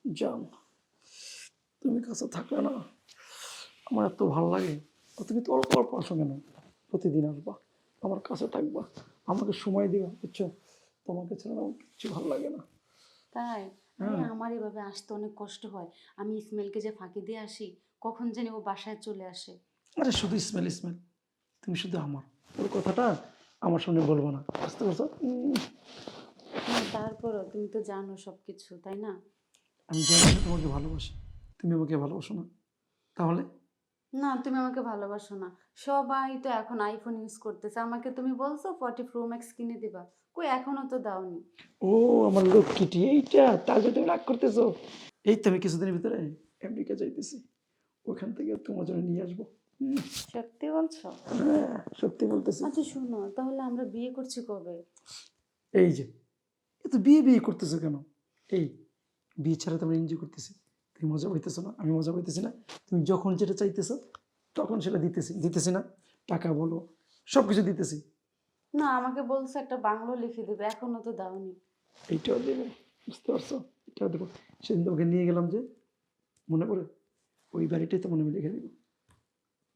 জান, তুমি কাছে থাকলে না আমার এত ভালো লাগে। তুমি তো অল্প অল্প আসো কেন? প্রতিদিন আসবা, আমার কাছে থাকবা, আমাকে সময় দিবা, বুঝছো? তোমাকে ছাড়া আমার কিচ্ছু ভালো লাগে না। তাই? আরে হ্যাঁ। আমার এভাবে আসতে অনেক কষ্ট হয়। আমি ইসমাইলকে যে ফাঁকি দিয়ে আসি, কখন জানি ও বাসায় চলে আসে। আরে শুধু ইসমাইল ইসমাইল, তুমি শুধু আমার, ওর কথাটা আমার সামনে বলবো না, বুঝতে পারছো? হ্যাঁ, তারপরও তুমি তো জানো সবকিছু, তাই না? আমি জানি না তোমাকে ভালোবাসি, তুমি আমাকে ভালোবাসো না, তাহলে? না, তুমি আমাকে ভালোবাসো না। সবাই তো এখন আইফোন ইউজ করতেছে, আমাকে তুমি বলছো 40 Pro Max কিনে দিবা। কই, এখনো তো দাওনি। ও, আমার লক্ষ্মীটি এইটা, তার জন্য তুমি রাগ করতেছো? এই তো আমি কিছুদিনের ভিতরে আমেরিকা যাইতেছি, ওখান থেকে তোমার জন্য নিয়ে আসবো। হুম, সত্যি বলছো? হ্যাঁ, সত্যি বলতেছি। আচ্ছা শোনো, তাহলে আমরা বিয়ে করছি কবে? এই যে, এত বিয়ে বিয়ে করতেছো কেন? এই, বিয়ে ছাড়া তো আমরা এনজয় করতেছি, তুমি মজা পাইতেছো না, আমি মজা পাইতেছি না? তুমি যখন যেটা চাইতেছো তখন সেটা দিতেছি, দিতেছি না? টাকা বলো, সব কিছু দিতেছি। না, আমাকে বলছো একটা বাংলো লিখে দিবে, এখনো তো দাওনি। এইটাও দেবো, বুঝতে পারছো? এটাও দেবো। সেদিন তোমাকে নিয়ে গেলাম যে, মনে পড়ে? ওই বাড়িটাই তো মনে হয় লিখে দিব,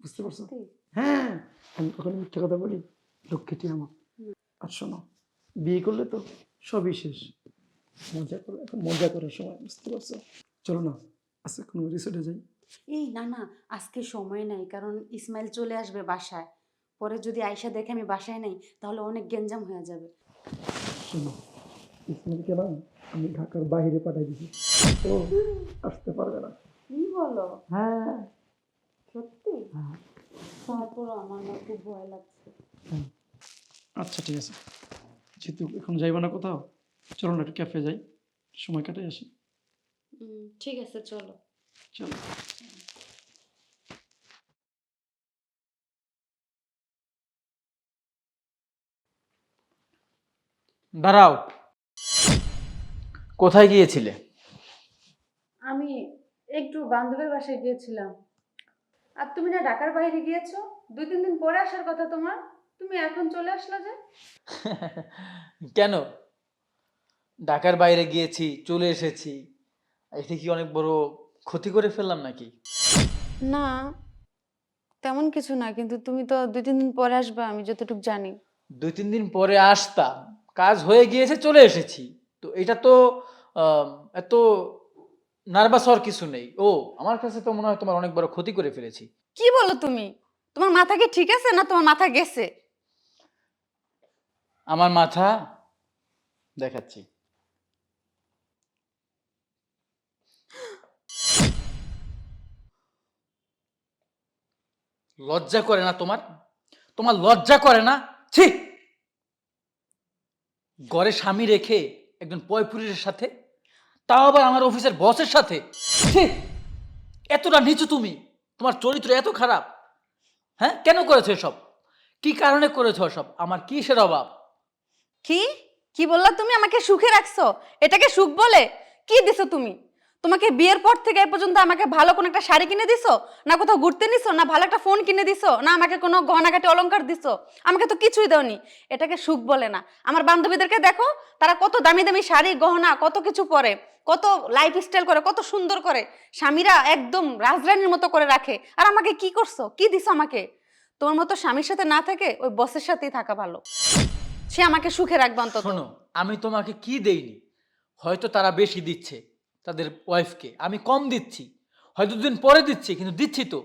বুঝতে পারছো? সত্যি? হ্যাঁ, আমি কখনো মিথ্যা কথা বলি? লক্ষ্মীটি আমার। আর শোনো, বিয়ে করলে তো সবই শেষ, মজা করো, এখন মজা করার সময়, বুঝতে পারছো? চলো না, আজকে কোনো রিসোর্টে যাই। এই না না, আজকে সময় নাই, কারণ ইসমাইল চলে আসবে বাসায়। পরে যদি আয়শা দেখে আমি বাসায় নেই, তাহলে অনেক গ্যাঞ্জাম হয়ে যাবে। শোনো, ইসমাইলকে না আমি ঢাকার বাইরে পাঠাই দিছি, ও আসতে পারবে না। কি বলো? হ্যাঁ। সত্যি? হ্যাঁ। তারপরও আমার না খুব ভয় লাগছে। হ্যাঁ। আচ্ছা ঠিক আছে, যেহেতু এখন যাইবা না কোথাও, চলো না একটু ক্যাফে যাই, সময় কাটাই আসি। ঠিক আছে, চলো। চলো। দাঁড়াও, কোথায় গিয়েছিলে? আমি একটু বান্ধবীর বাসায় গিয়েছিলাম। আর তুমি না ঢাকার বাইরে গিয়েছো? 2-3 দিন পরে আসার কথা তোমার। তুমি এখন চলে আসলে যে? কেন? ঢাকার বাইরে গিয়েছি, চলে এসেছি, এতে কি অনেক বড় ক্ষতি করে ফেললাম নাকি? না, তেমন কিছু না, কিন্তু তুমি তো 2-3 দিন পরে আসবে, আমি যতটুকু জানি। 2-3 দিন পরে আসতাম, কাজ হয়ে গিয়েছে, চলে এসেছি। তো এটা তো আহ, এত নার্ভাস হওয়ার কিছু নেই। ও, আমার কাছে তো মনে হয় তোমার অনেক বড় ক্ষতি করে ফেলেছি। কি বলো তুমি? তোমার মাথা কি ঠিক আছে, না তোমার মাথা গেছে? আমার মাথা দেখাচ্ছি। লজ্জা করে না তোমার? তোমার লজ্জা করে না? ছি! ঘরে স্বামী রেখে একজন পয়পুরীর সাথে, তাও আবার আমার অফিসের বসের সাথে। ছি! এতটা নিচু তুমি? তোমার চরিত্র এত খারাপ? হ্যাঁ, কেন করেছো এসব? কি কারণে করেছো এসব? আমার কিসের অভাব? কি কি বললা তুমি? আমাকে সুখে রাখছো? এটাকে সুখ বলে? কি দিছো তুমি? তোমাকে বিয়ের পর থেকে এ পর্যন্ত আমাকে ভালো কোনো একটা শাড়ি কিনে দিছো, না কোথাও ঘুরতে নিছো, না ভালো একটা ফোন কিনে দিছো, না আমাকে কোনো গহনাগাটি অলংকার দিছো? আমাকে তো কিছুই দাওনি। এটাকে সুখ বলে না। আমার বান্ধবীদেরকে দেখো, তারা কত দামি দামি শাড়ি গহনা কত কিছু পরে, কত লাইফ স্টাইল করে, কত সুন্দর করে। স্বামীরা একদম রাজরানীর মতো করে রাখে, আর আমাকে কি করছো, কি দিছো আমাকে? তোমার মতো স্বামীর সাথে না থেকে ওই বসের সাথেই থাকা ভালো। সে আমাকে সুখে রাখবে অন্তত। শোনো, আমি তোমাকে কি দেইনি? হয়তো তারা বেশি দিচ্ছে তাদের ওয়াইফকে, আমি কম দিচ্ছি। হয়তো দুদিন পরে দিচ্ছি, কিন্তু দিচ্ছি তো।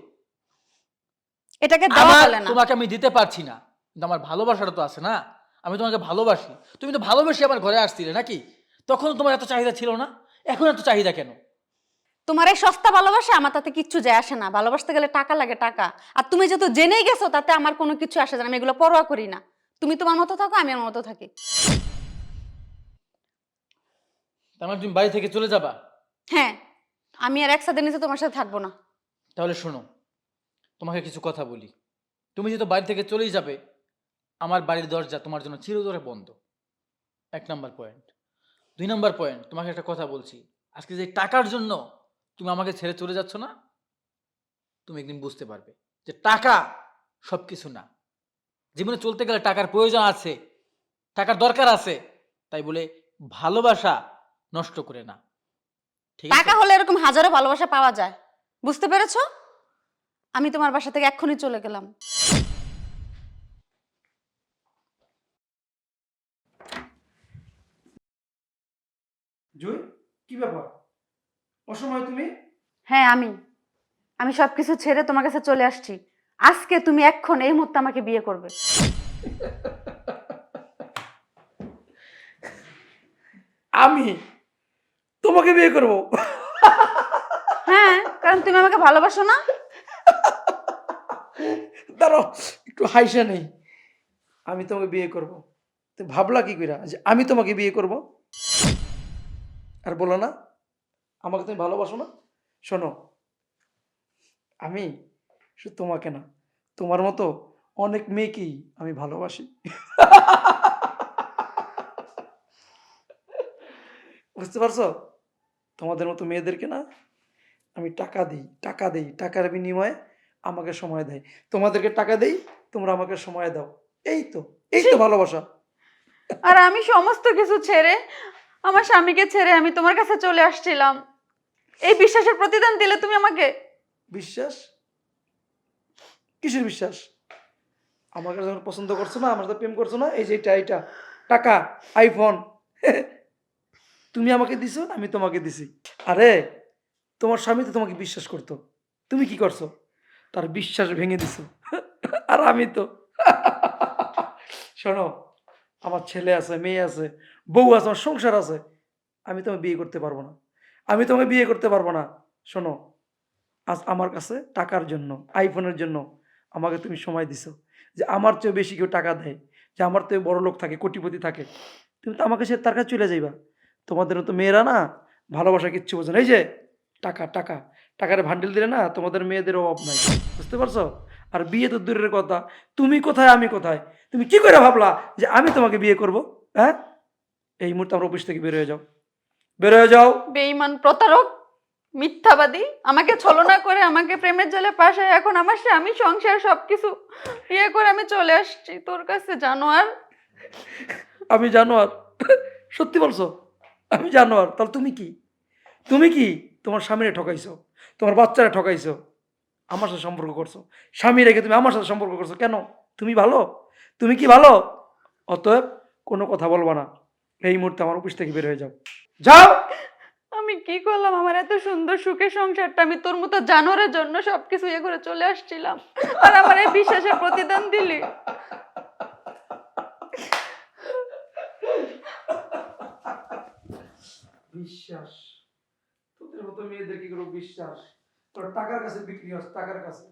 এটাকে দেওয়া আমার বলে না। তোমাকে আমি দিতে পারছি না, কিন্তু আমার ভালোবাসাটা তো আছে না? আমি তোমাকে ভালোবাসি। তুমি তো ভালোবেসে আমার ঘরে আসছিলে নাকি? তখন তোমার এত চাহিদা ছিল না, এখন এত চাহিদা কেন? তোমার এই সস্তা ভালোবাসা আমার তাতে কিচ্ছু যায় আসে না। ভালোবাসতে গেলে টাকা লাগে, টাকা। আর তুমি যেহেতু জেনেই গেছো, তাতে আমার কোনো কিছু আসে যায় না, আমি এগুলো পরোয়া করি না। তুমি তোমার মতো থাকো, আমি আমার মতো থাকি। তার মানে তুমি বাড়ি থেকে চলে যাবা? হ্যাঁ, আমি আর একসাথে নিচে তোমার সাথে থাকবো না। তাহলে শোনো, তোমাকে কিছু কথা বলি। তুমি যেহেতু বাড়ি থেকে চলেই যাবে, আমার বাড়ির দরজা তোমার জন্য চিরতরে বন্ধ। 1 নাম্বার পয়েন্ট। 2 নাম্বার পয়েন্ট, তোমাকে একটা কথা বলছি। আজকে যে টাকার জন্য তুমি আমাকে ছেড়ে চলে যাচ্ছ না, তুমি একদিন বুঝতে পারবে যে টাকা সবকিছু না। জীবনে চলতে গেলে টাকার প্রয়োজন আছে, টাকার দরকার আছে। তাই বলে ভালোবাসা নষ্ট করে না, ঠিক টাকা আছে? হলে এরকম হাজারো ভালোবাসা পাওয়া যায়, বুঝতে পেরেছো? আমি তোমার বাসা থেকে এক্ষুনি চলে গেলাম। জুই, কি ব্যাপার? অসময় তুমি? হ্যাঁ, আমি সবকিছু ছেড়ে তোমার কাছে চলে আসছি। আজকে তুমি এখন এই মুহূর্তে আমাকে বিয়ে করবে। আমি তোমাকে বিয়ে করব? হ্যাঁ, কারণ তুমি আমাকে ভালোবাসো না? দাঁড়াও, একটু হাইসা নেই। আমি তোমাকে বিয়ে করব। তুমি ভাবলা কি কইরা যে আমি তোমাকে বিয়ে করব? আর বলো না আমাকে তুমি ভালোবাসো না? শোনো, আমি শুধু তোমাকে না, তোমার মতো অনেক মেয়েকেই আমি ভালোবাসি। বুঝতে পারছো? তোমাদের মতো মেয়েদেরকে না আমি টাকা দিই, টাকা দেই, টাকার বিনিময়ে আমাকে সময় দেয়। তোমাদেরকে টাকা দেই, তোমরা আমাকে সময় দাও। এই তো, এই তো ভালোবাসা। আর আমি সমস্ত কিছু ছেড়ে, আমার স্বামীকে ছেড়ে আমি তোমার কাছে চলে আসছিলাম। এই বিশ্বাসের প্রতিদান দিলে তুমি আমাকে। বিশ্বাস? কিসের বিশ্বাস? আমাকে যখন পছন্দ করছো না, আমার সাথে প্রেম করছো না, এই যে এটা টাকা, আইফোন, তুমি আমাকে দিছো, আমি তোমাকে দিছি। আরে তোমার স্বামী তো তোমাকে বিশ্বাস করতো, তুমি কি করছো? তার বিশ্বাস ভেঙে দিছো। আর আমি তো শোনো, আমার ছেলে আছে, মেয়ে আছে, বউ আছে, আমার সংসার আছে। আমি তোমাকে বিয়ে করতে পারবো না, আমি তোমাকে বিয়ে করতে পারবো না। শোনো, আজ আমার কাছে টাকার জন্য, আইফোনের জন্য আমাকে তুমি সময় দিছো, যে আমার চেয়ে বেশি কেউ টাকা দেয়, যে আমার চেয়ে বড় লোক থাকে, কোটিপতি থাকে, তুমি তো আমাকে সে তার কাছে চলে যাইবা। তোমাদের মতো মেয়েরা না ভালোবাসা কিচ্ছু বোঝে না। এই যে টাকা টাকা, টাকার ভান্ডিল দিলে না তোমাদের মেয়েদের অভাব নাই। বুঝতে পারছো? আর বিয়ে তো দূরের কথা, তুমি কোথায় আমি কোথায়, তুমি কি করে ভাবলা যে আমি তোমাকে বিয়ে করব? হ্যাঁ, এই মুহূর্তে আমার অফিস থেকে বের হয়ে যাও, বের হয়ে যাও। বেঈমান, প্রতারক, মিথ্যাবাদী, আমাকে ছলনা করে আমাকে প্রেমের জালে পাশায় এখন আমার স্বামী সংসার সবকিছু ইয়ে করে আমি চলে আসছি তোর কাছে, জানোয়ার। আমি জানোয়ার? সত্যি বলছো? আমি জানোয়ার? তাহলে তুমি কি? তুমি কি তোমার স্বামীরে ঠকাইছো, তোমার বাচ্চারা ঠকাইছো, আমার সাথে সম্পর্ক করছো, স্বামী রেখে তুমি আমার সাথে সম্পর্ক করছো কেন? তুমি ভালো? তুমি কি ভালো? অতএব কোনো কথা বলবা না, এই মুহূর্তে আমার অফিস থেকে বের হয়ে যাও, যাও। আমি কি করলাম? আমার এত সুন্দর সুখের সংসারটা আমি তোর মতো জানোয়ারের জন্য সবকিছু ইয়ে করে চলে আসছিলাম, আর আমার এই বিশ্বাসের প্রতিদান দিলি। বিশ্বাস? তোদের মতো মেয়েদের কি করে বিশ্বাস? তোর টাকার কাছে বিক্রি হস, টাকার কাছে।